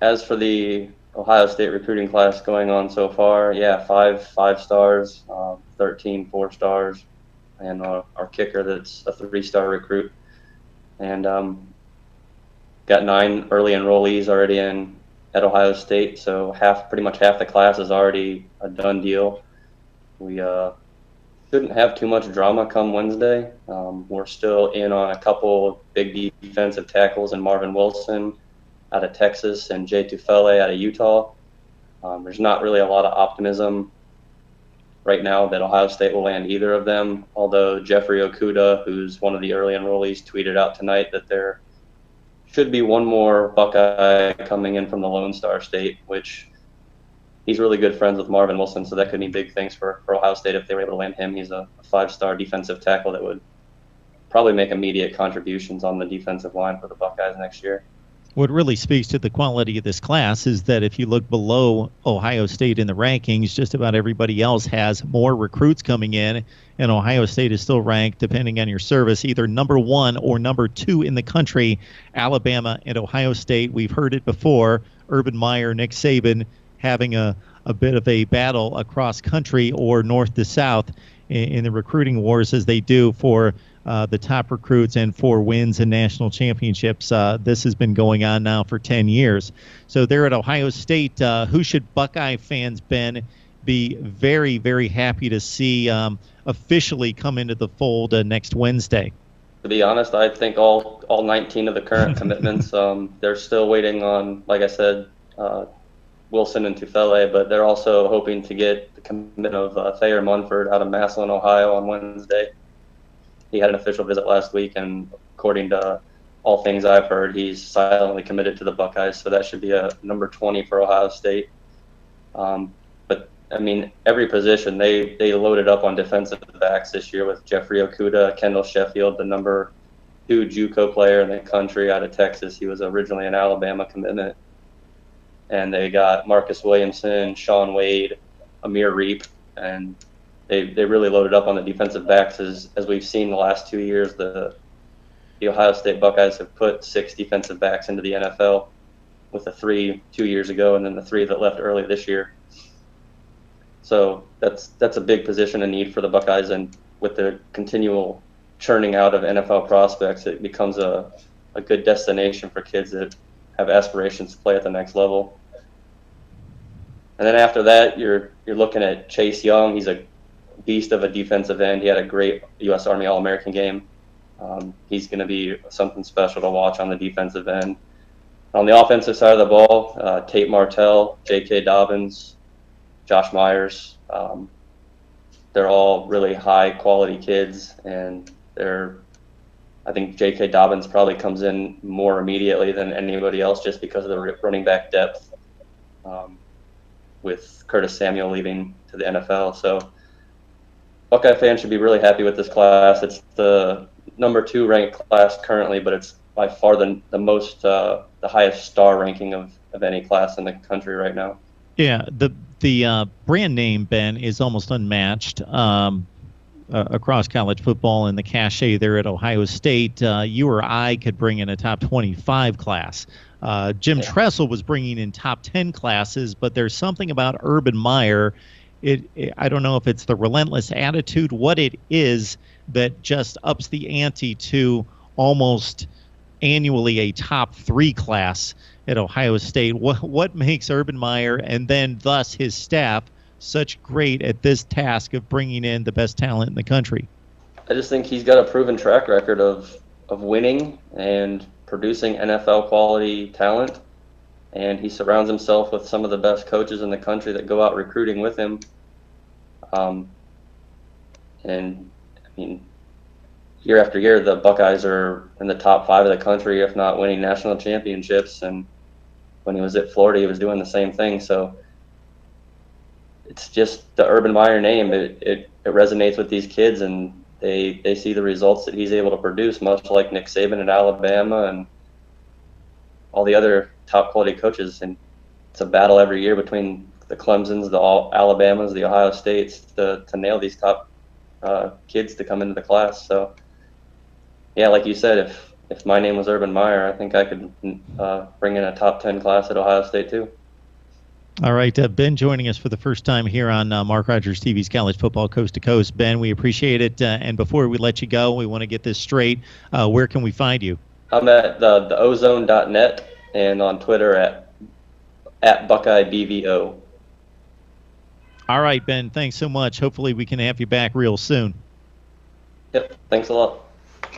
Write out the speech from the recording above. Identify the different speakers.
Speaker 1: As for the Ohio State recruiting class going on so far, yeah, five stars, 13 4 stars, and our kicker that's a 3-star recruit. And got 9 early enrollees already in at Ohio State, so pretty much half the class is already a done deal. We shouldn't have too much drama come Wednesday. We're still in on a couple big defensive tackles in Marvin Wilson out of Texas and Jay Tufele out of Utah. There's not really a lot of optimism right now that Ohio State will land either of them, although Jeffrey Okudah, who's one of the early enrollees, tweeted out tonight that there should be one more Buckeye coming in from the Lone Star State, which he's really good friends with Marvin Wilson, so that could mean big things for Ohio State if they were able to land him. He's a 5-star defensive tackle that would probably make immediate contributions on the defensive line for the Buckeyes next year.
Speaker 2: What really speaks to the quality of this class is that if you look below Ohio State in the rankings, just about everybody else has more recruits coming in, and Ohio State is still ranked, depending on your service, either number 1 or number 2 in the country. Alabama and Ohio State, we've heard it before, Urban Meyer, Nick Saban having a bit of a battle across country or north to south in the recruiting wars as they do for the top recruits and for wins and national championships. This has been going on now for 10 years. So there at Ohio State, who should Buckeye fans, Ben, be very, very happy to see officially come into the fold next Wednesday?
Speaker 1: To be honest, I think all 19 of the current commitments, they're still waiting on, like I said, Wilson and Tufele, but they're also hoping to get the commitment of Thayer Munford out of Massillon, Ohio on Wednesday. He had an official visit last week, and according to all things I've heard, he's silently committed to the Buckeyes, so that should be a number 20 for Ohio State. But, I mean, every position, they loaded up on defensive backs this year with Jeffrey Okudah, Kendall Sheffield, the number 2 JUCO player in the country out of Texas. He was originally an Alabama commitment. And they got Marcus Williamson, Sean Wade, Amir Reap, and they really loaded up on the defensive backs. As we've seen the last 2 years, the Ohio State Buckeyes have put 6 defensive backs into the NFL, with the 3 2 years ago and then the 3 that left early this year. So that's a big position of need for the Buckeyes, and with the continual churning out of NFL prospects, it becomes a good destination for kids that have aspirations to play at the next level. And then after that, you're looking at Chase Young. He's a beast of a defensive end. He had a great U.S. Army All-American game. He's going to be something special to watch on the defensive end. On the offensive side of the ball, Tate Martell, J.K. Dobbins, Josh Myers, they're all really high-quality kids, and I think J.K. Dobbins probably comes in more immediately than anybody else just because of the running back depth, with Curtis Samuel leaving to the NFL. So Buckeye fans should be really happy with this class. It's the number 2 ranked class currently, but it's by far the highest star ranking of any class in the country right now.
Speaker 2: Yeah, the brand name, Ben, is almost unmatched across college football, and the cachet there at Ohio State. You or I could bring in a top 25 class. Jim Tressel was bringing in top 10 classes, but there's something about Urban Meyer. I don't know if it's the relentless attitude, what it is that just ups the ante to almost annually a top 3 class at Ohio State. What makes Urban Meyer and then thus his staff such great at this task of bringing in the best talent in the country?
Speaker 1: I just think he's got a proven track record of winning and producing NFL quality talent, and he surrounds himself with some of the best coaches in the country that go out recruiting with him. And I mean, year after year, the Buckeyes are in the top 5 of the country, if not winning national championships. And when he was at Florida, he was doing the same thing. So it's just the Urban Meyer name. It resonates with these kids, and they see the results that he's able to produce, much like Nick Saban at Alabama and all the other top quality coaches. And it's a battle every year between the Clemsons, the Alabamas, the Ohio States to nail these top kids to come into the class. So yeah, like you said, if my name was Urban Meyer, I think I could bring in a top 10 class at Ohio State too.
Speaker 2: All right, Ben joining us for the first time here on Mark Rogers TV's College Football Coast to Coast. Ben, we appreciate it. And before we let you go, we want to get this straight. Where can we find you?
Speaker 1: I'm at the ozone.net and on Twitter at Buckeye BVO.
Speaker 2: All right, Ben, thanks so much. Hopefully we can have you back real soon.
Speaker 1: Yep, thanks a lot.